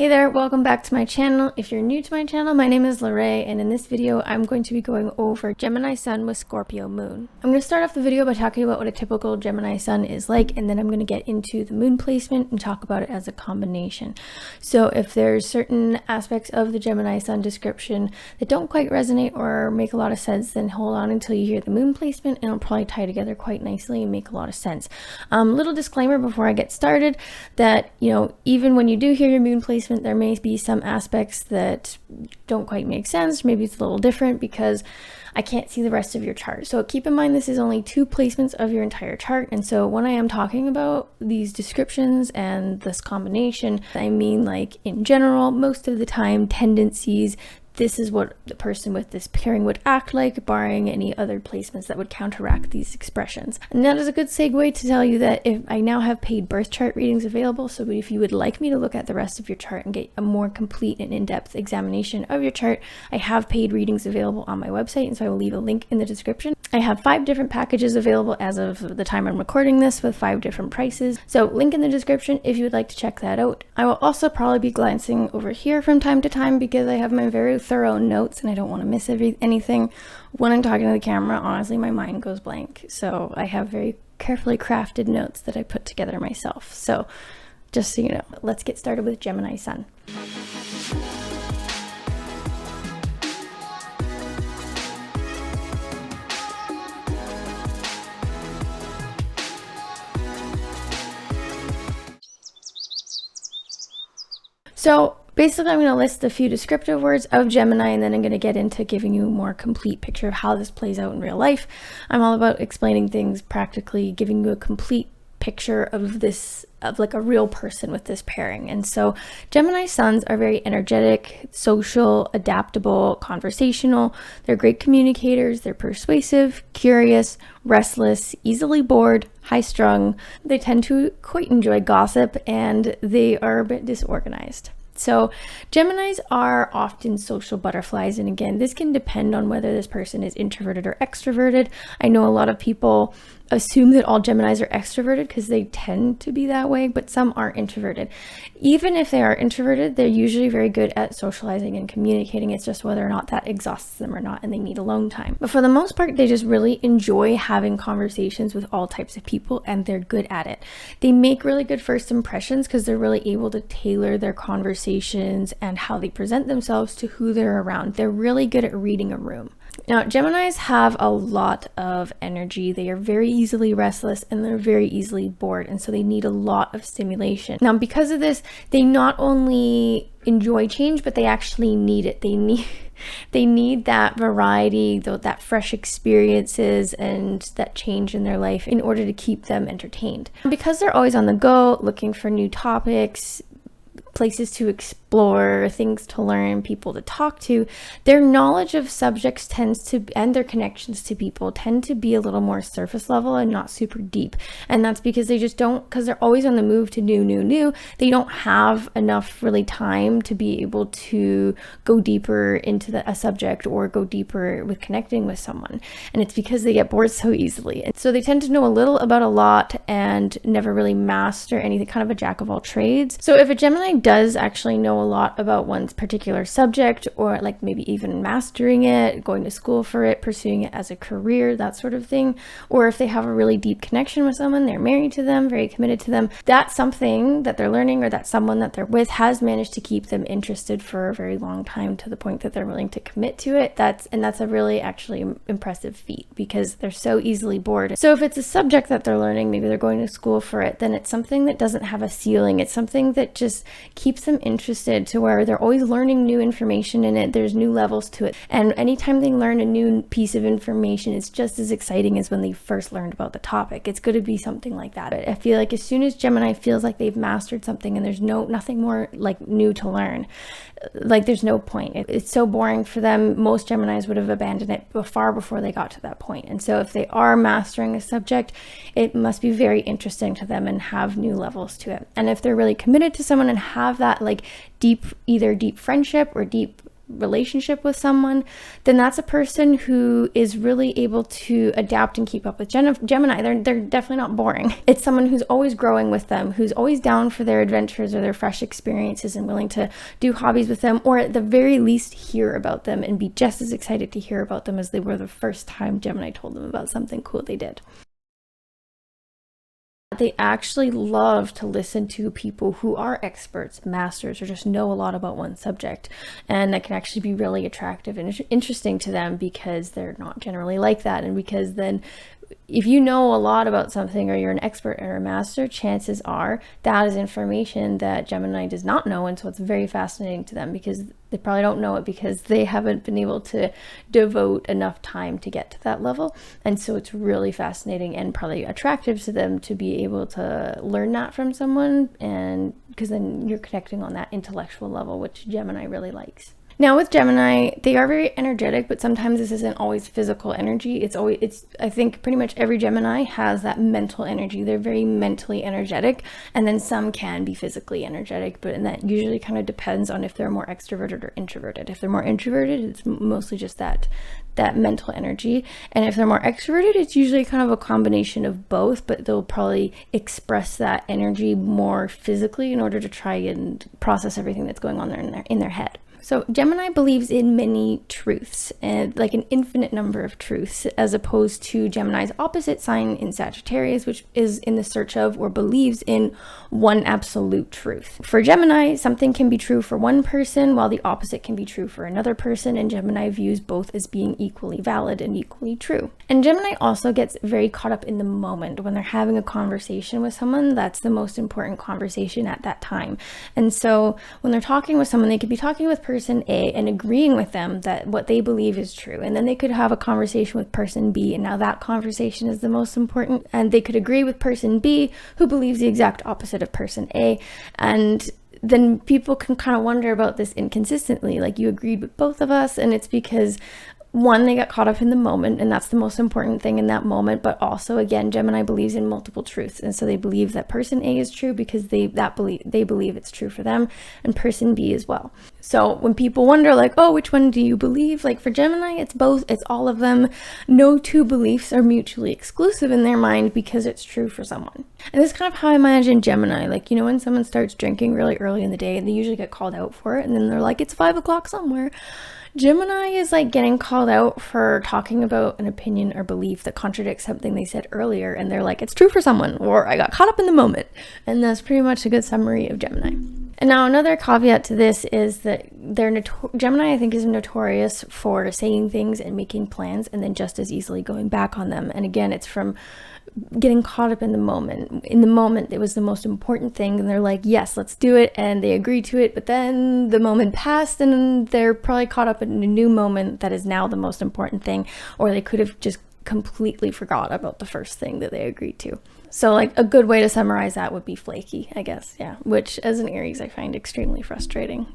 Hey there, welcome back to my channel. If you're new to my channel, my name is Lorraine, and in this video I'm going to be going over Gemini Sun with Scorpio Moon. I'm going to start off the video by talking about what a typical Gemini Sun is like, and then I'm going to get into the moon placement and talk about it as a combination. So if there's certain aspects of the Gemini Sun description that don't quite resonate or make a lot of sense, then hold on until you hear the moon placement and it'll probably tie together quite nicely and make a lot of sense. Little disclaimer before I get started that, even when you do hear your moon placement, there may be some aspects that don't quite make sense. Maybe it's a little different because I can't see the rest of your chart. So keep in mind this is only 2 placements of your entire chart. And so when I am talking about these descriptions and this combination, I mean like in general, most of the time, tendencies. This is what the person with this pairing would act like, barring any other placements that would counteract these expressions. And that is a good segue to tell you that if I now have paid birth chart readings available, so if you would like me to look at the rest of your chart and get a more complete and in-depth examination of your chart, I have paid readings available on my website, and so I will leave a link in the description. I have 5 different packages available as of the time I'm recording this with 5 different prices. So link in the description if you would like to check that out. I will also probably be glancing over here from time to time because I have my very thorough notes and I don't want to miss anything. When I'm talking to the camera, honestly, my mind goes blank. So I have very carefully crafted notes that I put together myself. So just so you know, let's get started with Gemini Sun. So basically, I'm going to list a few descriptive words of Gemini, and then I'm going to get into giving you a more complete picture of how this plays out in real life. I'm all about explaining things practically, giving you a complete picture of this, of like a real person with this pairing. And so Gemini Suns are very energetic, social, adaptable, conversational. They're great communicators. They're persuasive, curious, restless, easily bored, high-strung. They tend to quite enjoy gossip, and they are a bit disorganized. So Geminis are often social butterflies, and again, this can depend on whether this person is introverted or extroverted. I know a lot of people assume that all Geminis are extroverted because they tend to be that way, but some are introverted. Even if they are introverted, they're usually very good at socializing and communicating. It's just whether or not that exhausts them or not, and they need alone time. But for the most part, they just really enjoy having conversations with all types of people, and they're good at it. They make really good first impressions because they're really able to tailor their conversations and how they present themselves to who they're around. They're really good at reading a room. Now, Geminis have a lot of energy. They are very easily restless and they're very easily bored, and so they need a lot of stimulation. Now, because of this, they not only enjoy change, but they actually need it. They need that variety, that fresh experiences and that change in their life in order to keep them entertained. Because they're always on the go, looking for new topics, places to explore, things to learn, people to talk to, their knowledge of subjects and their connections to people tend to be a little more surface level and not super deep. And that's because they just don't, because they're always on the move to new, they don't have enough really time to be able to go deeper into a subject or go deeper with connecting with someone. And it's because they get bored so easily. And so they tend to know a little about a lot and never really master anything, kind of a jack of all trades. So if a Gemini does actually know a lot about one's particular subject, or like maybe even mastering it, going to school for it, pursuing it as a career, that sort of thing, or if they have a really deep connection with someone, they're married to them, very committed to them, that's something that they're learning, or that someone that they're with has managed to keep them interested for a very long time to the point that they're willing to commit to it. That's a really actually impressive feat because they're so easily bored. So if it's a subject that they're learning, maybe they're going to school for it, then it's something that doesn't have a ceiling. It's something that just keeps them interested to where they're always learning new information in it. There's new levels to it. And anytime they learn a new piece of information, it's just as exciting as when they first learned about the topic. It's going to be something like that. I feel like as soon as Gemini feels like they've mastered something and there's nothing more like new to learn, like there's no point. It's so boring for them. Most Geminis would have abandoned it far before they got to that point. And so if they are mastering a subject, it must be very interesting to them and have new levels to it. And if they're really committed to someone and have that like either deep friendship or deep relationship with someone, then that's a person who is really able to adapt and keep up with Gemini. They're definitely not boring. It's someone who's always growing with them, who's always down for their adventures or their fresh experiences and willing to do hobbies with them, or at the very least hear about them and be just as excited to hear about them as they were the first time Gemini told them about something cool they did. They actually love to listen to people who are experts, masters, or just know a lot about one subject. And that can actually be really attractive and interesting to them because they're not generally like that. And because then if you know a lot about something or you're an expert or a master, chances are that is information that Gemini does not know. And so it's very fascinating to them because they probably don't know it because they haven't been able to devote enough time to get to that level. And so it's really fascinating and probably attractive to them to be able to learn that from someone, and because then you're connecting on that intellectual level, which Gemini really likes. Now with Gemini, they are very energetic, but sometimes this isn't always physical energy. I think pretty much every Gemini has that mental energy. They're very mentally energetic, and then some can be physically energetic, and that usually kind of depends on if they're more extroverted or introverted. If they're more introverted, it's mostly just that mental energy. And if they're more extroverted, it's usually kind of a combination of both, but they'll probably express that energy more physically in order to try and process everything that's going on there in their head. So Gemini believes in many truths, and like an infinite number of truths, as opposed to Gemini's opposite sign in Sagittarius, which is in the search of or believes in one absolute truth. For Gemini, something can be true for one person while the opposite can be true for another person, and Gemini views both as being equally valid and equally true. And Gemini also gets very caught up in the moment. When they're having a conversation with someone, that's the most important conversation at that time. And so when they're talking with someone, they could be talking with person A and agreeing with them that what they believe is true, and then they could have a conversation with person B, and now that conversation is the most important, and they could agree with person B who believes the exact opposite of person A, and then people can kind of wonder about this inconsistently, like you agreed with both of us, and it's because one, they got caught up in the moment, and that's the most important thing in that moment. But also, again, Gemini believes in multiple truths, and so they believe that person A is true because they believe it's true for them, and person B as well. So when people wonder, like, oh, which one do you believe? Like for Gemini, it's both. It's all of them. No two beliefs are mutually exclusive in their mind because it's true for someone. And this is kind of how I imagine Gemini. Like, you know, when someone starts drinking really early in the day, and they usually get called out for it, and then they're like, it's 5 o'clock somewhere. Gemini is like getting called out for talking about an opinion or belief that contradicts something they said earlier, and they're like, it's true for someone, or I got caught up in the moment. And that's pretty much a good summary of Gemini. And now another caveat to this is that Gemini, I think, is notorious for saying things and making plans and then just as easily going back on them. And again, it's from getting caught up in the moment. In the moment, it was the most important thing, and they're like, yes, let's do it, and they agree to it, but then the moment passed and they're probably caught up in a new moment that is now the most important thing, or they could have just completely forgot about the first thing that they agreed to. So like a good way to summarize that would be flaky, I guess. Yeah, which as an Aries I find extremely frustrating.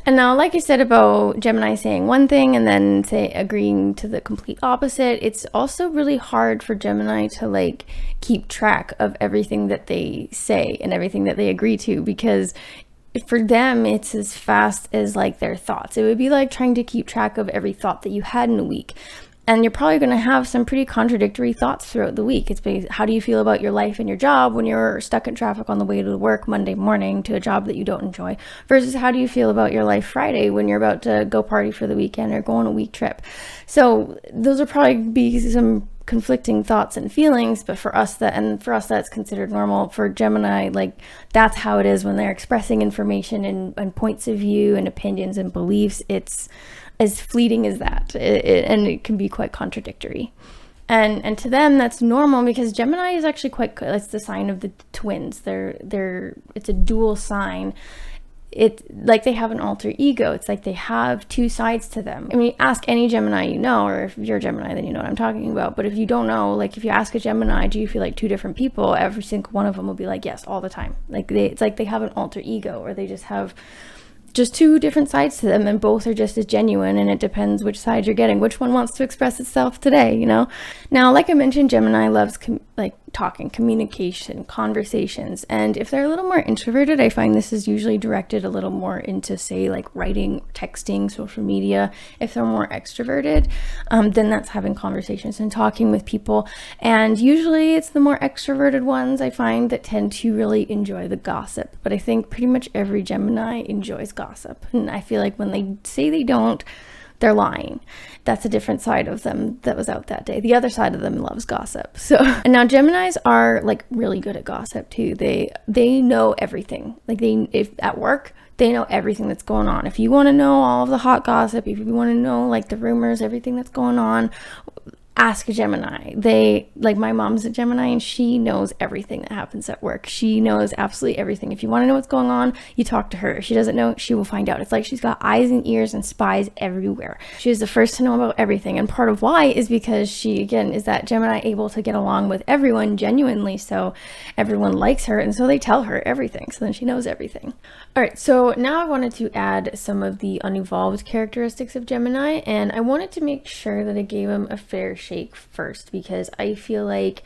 And now, like I said about Gemini saying one thing and then agreeing to the complete opposite, it's also really hard for Gemini to like keep track of everything that they say and everything that they agree to, because for them it's as fast as like their thoughts. It would be like trying to keep track of every thought that you had in a week. And you're probably going to have some pretty contradictory thoughts throughout the week. It's based, how do you feel about your life and your job when you're stuck in traffic on the way to work Monday morning to a job that you don't enjoy, versus how do you feel about your life Friday when you're about to go party for the weekend or go on a week trip. So those are probably be some conflicting thoughts and feelings, but for us that's considered normal. For Gemini, like that's how it is when they're expressing information and points of view and opinions and beliefs. It's as fleeting as that, and it can be quite contradictory. And to them that's normal, because Gemini is actually quite good. It's the sign of the twins. It's a dual sign. It's like they have an alter ego. It's like they have two sides to them. I mean, ask any Gemini you know, or if you're a Gemini, then you know what I'm talking about. But if you don't know, like if you ask a Gemini, do you feel like two different people? Every single one of them will be like, yes, all the time. Like it's like they have an alter ego, or they just have just two different sides to them, and both are just as genuine, and it depends which side you're getting, which one wants to express itself today, you know? Now, like I mentioned, Gemini loves talking, communication, conversations, and if they're a little more introverted, I find this is usually directed a little more into, say, like writing, texting, social media. If they're more extroverted, then that's having conversations and talking with people, and usually it's the more extroverted ones I find that tend to really enjoy the gossip. But I think pretty much every Gemini enjoys gossip, and I feel like when they say they don't, they're lying. That's a different side of them that was out that day. The other side of them loves gossip. So, and now Geminis are like really good at gossip too. They know everything. Like if at work, they know everything that's going on. If you want to know all of the hot gossip, if you want to know like the rumors, everything that's going on, ask a Gemini. Like my mom's a Gemini, and she knows everything that happens at work. She knows absolutely everything. If you want to know what's going on, you talk to her. If she doesn't know, she will find out. It's like she's got eyes and ears and spies everywhere. She is the first to know about everything. And part of why is because she, again, is that Gemini able to get along with everyone genuinely. So everyone likes her, and so they tell her everything. So then she knows everything. All right, so now I wanted to add some of the unevolved characteristics of Gemini, and I wanted to make sure that I gave them a fair shake first, because I feel like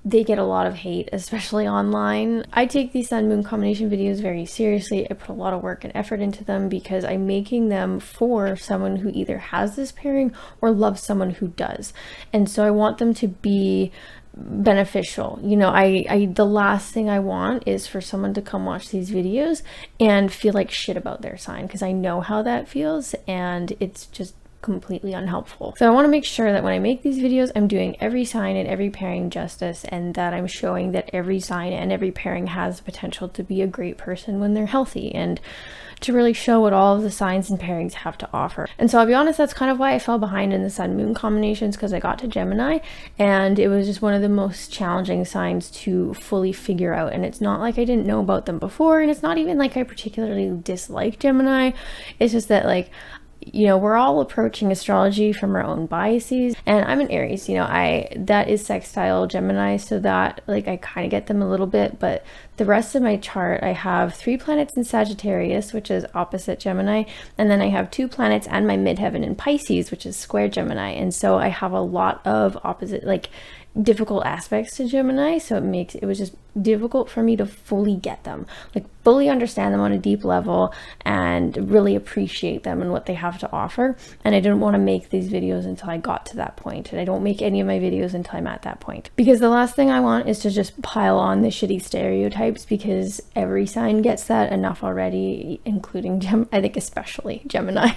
they get a lot of hate, especially online. I take these Sun Moon combination videos very seriously. I put a lot of work and effort into them because I'm making them for someone who either has this pairing or loves someone who does. And so I want them to be beneficial. You know, the last thing I want is for someone to come watch these videos and feel like shit about their sign, because I know how that feels, and it's just completely unhelpful. So I want to make sure that when I make these videos, I'm doing every sign and every pairing justice, and that I'm showing that every sign and every pairing has the potential to be a great person when they're healthy, and to really show what all of the signs and pairings have to offer. And so I'll be honest, that's kind of why I fell behind in the Sun Moon combinations, because I got to Gemini and it was just one of the most challenging signs to fully figure out. And it's not like I didn't know about them before, and it's not even like I particularly dislike Gemini. It's just that, like, you know, we're all approaching astrology from our own biases, and I'm an Aries, you know, that is sextile Gemini, so that, like, I kind of get them a little bit, but the rest of my chart, I have 3 planets in Sagittarius, which is opposite Gemini, and then I have 2 planets and my midheaven in Pisces, which is square Gemini, and so I have a lot of opposite, like, difficult aspects to Gemini, so it was just difficult for me to fully get them, like fully understand them on a deep level and really appreciate them and what they have to offer. And I didn't want to make these videos until I got to that point, and I don't make any of my videos until I'm at that point, because the last thing I want is to just pile on the shitty stereotypes, because every sign gets that enough already, including I think especially Gemini.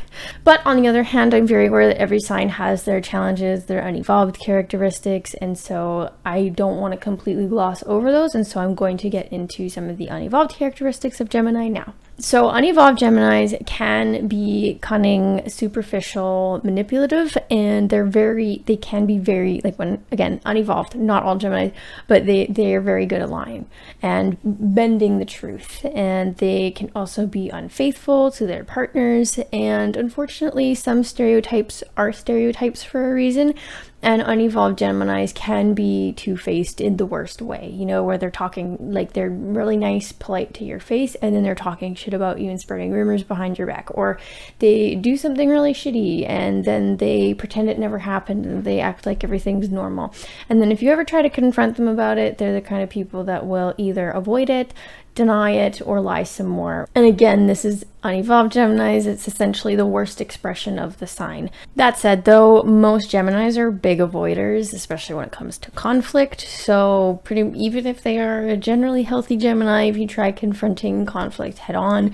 But on the other hand, I'm very aware that every sign has their challenges, their unevolved characteristics, and so I don't want to completely gloss over those, and so I'm going to get into some of the unevolved characteristics of Gemini now. So unevolved Geminis can be cunning, superficial, manipulative, and they can be very, like, when, again, unevolved, not all Geminis, but they are very good at lying and bending the truth. And they can also be unfaithful to their partners, and unfortunately some stereotypes are stereotypes for a reason. And unevolved Geminis can be two-faced in the worst way, you know, where they're talking, like, they're really nice, polite to your face, and then they're talking shit about you and spreading rumors behind your back. Or they do something really shitty and then they pretend it never happened, and they act like everything's normal. And then if you ever try to confront them about it, they're the kind of people that will either avoid it, deny it, or lie some more. And again, this is unevolved Geminis. It's essentially the worst expression of the sign. That said, though, most Geminis are big avoiders, especially when it comes to conflict. So even if they are a generally healthy Gemini, if you try confronting conflict head on,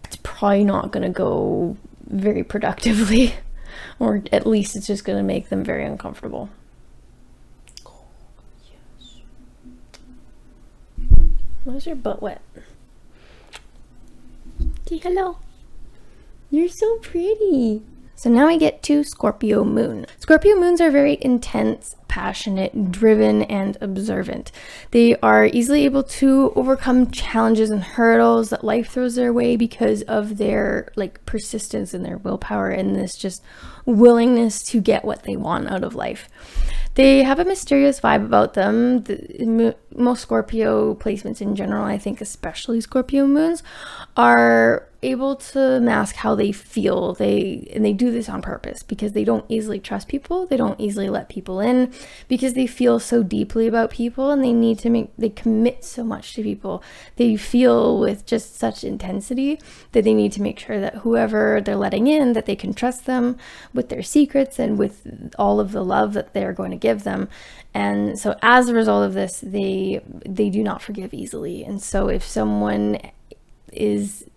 it's probably not going to go very productively, or at least it's just going to make them very uncomfortable. Why is your butt wet? Say hello. You're so pretty. So now we get to Scorpio Moon. Scorpio Moons are very intense, passionate, driven, and observant. They are easily able to overcome challenges and hurdles that life throws their way because of their, like, persistence and their willpower and this just willingness to get what they want out of life. They have a mysterious vibe about them. Most Scorpio placements in general, I think especially Scorpio Moons, are able to mask how they feel. They do this on purpose because they don't easily trust people. They don't easily let people in because they feel so deeply about people, and they commit so much to people. They feel with just such intensity that they need to make sure that whoever they're letting in, that they can trust them with their secrets and with all of the love that they're going to give them. And so as a result of this, they do not forgive easily. And so if someone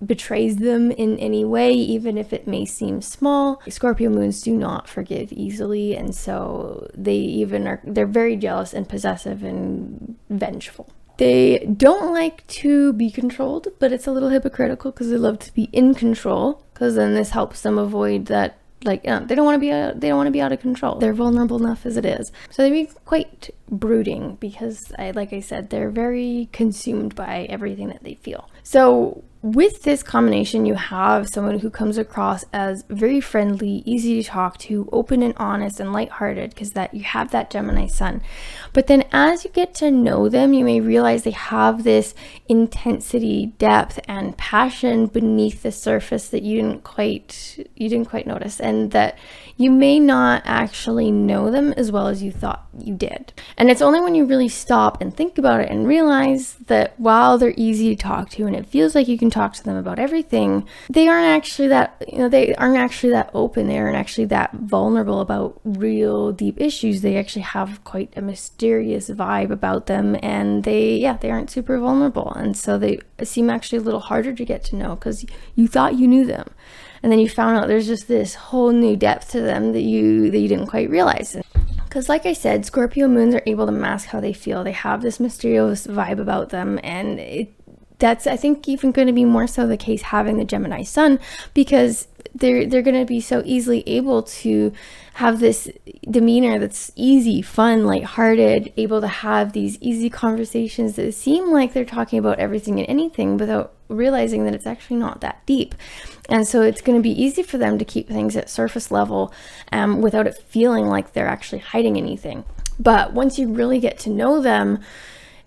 betrays them in any way, even if it may seem small, Scorpio moons do not forgive easily, and so they're very jealous and possessive and vengeful. They don't like to be controlled, but it's a little hypocritical because they love to be in control, because then this helps them avoid that. They don't want to be out of control. They're vulnerable enough as it is. So they be quite brooding because, like I said, they're very consumed by everything that they feel. So with this combination, you have someone who comes across as very friendly, easy to talk to, open and honest and lighthearted, because that you have that Gemini Sun. But then as you get to know them, you may realize they have this intensity, depth, and passion beneath the surface that you didn't quite notice, and that you may not actually know them as well as you thought you did. And it's only when you really stop and think about it and realize that while they're easy to talk to and it feels like you can talk to them about everything, they aren't actually that open. They aren't actually that vulnerable about real deep issues. They actually have quite a mysterious vibe about them, and they aren't super vulnerable, and so they seem actually a little harder to get to know because you thought you knew them, and then you found out there's just this whole new depth to them that you didn't quite realize. Because like I said, Scorpio moons are able to mask how they feel. They have this mysterious vibe about them, and that's, I think, even going to be more so the case having the Gemini Sun, because they're going to be so easily able to have this demeanor that's easy, fun, lighthearted, able to have these easy conversations that seem like they're talking about everything and anything without realizing that it's actually not that deep. And so it's going to be easy for them to keep things at surface level without it feeling like they're actually hiding anything. But once you really get to know them,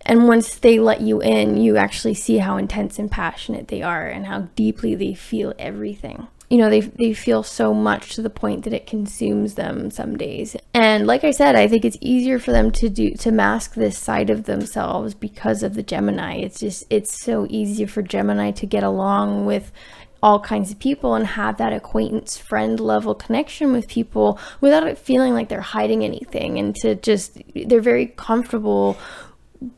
and once they let you in, you actually see how intense and passionate they are and how deeply they feel everything. You know, they feel so much to the point that it consumes them some days. And like I said, I think it's easier for them to mask this side of themselves because of the Gemini. It's so easy for Gemini to get along with all kinds of people and have that acquaintance friend level connection with people without it feeling like they're hiding anything, and they're very comfortable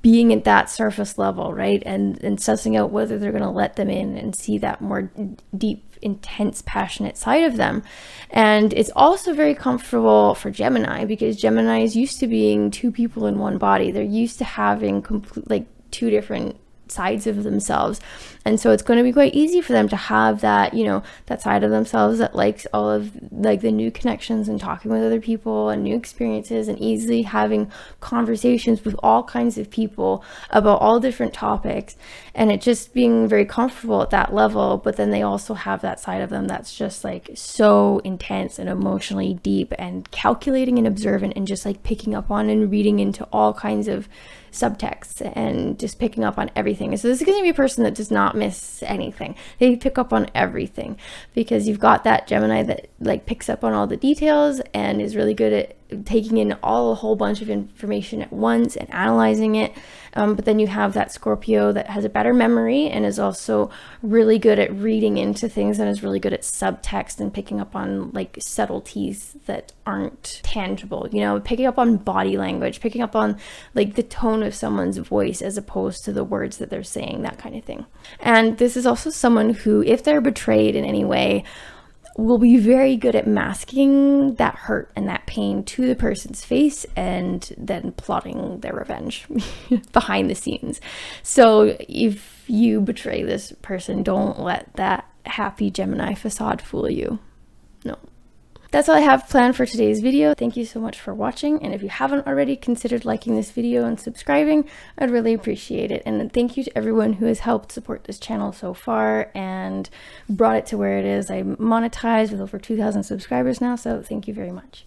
being at that surface level, right? And sussing out whether they're going to let them in and see that more deep, intense, passionate side of them. And it's also very comfortable for Gemini, because Gemini is used to being two people in one body. They're used to having two different sides of themselves, and so it's going to be quite easy for them to have that, that side of themselves that likes all of the new connections and talking with other people and new experiences and easily having conversations with all kinds of people about all different topics, and it just being very comfortable at that level. But then they also have that side of them that's just so intense and emotionally deep and calculating and observant, and just picking up on and reading into all kinds of subtext and just picking up on everything. So this is going to be a person that does not miss anything. They pick up on everything, because you've got that Gemini that picks up on all the details and is really good at taking in a whole bunch of information at once and analyzing it. But then you have that Scorpio that has a better memory and is also really good at reading into things, and is really good at subtext and picking up on subtleties that aren't tangible, picking up on body language, picking up on the tone of someone's voice as opposed to the words that they're saying, that kind of thing. And this is also someone who, if they're betrayed in any way, will be very good at masking that hurt and that pain to the person's face, and then plotting their revenge behind the scenes. So if you betray this person, don't let that happy Gemini facade fool you. No. That's all I have planned for today's video. Thank you so much for watching, and if you haven't already considered liking this video and subscribing, I'd really appreciate it. And thank you to everyone who has helped support this channel so far and brought it to where it is. I'm monetized with over 2,000 subscribers now, so thank you very much.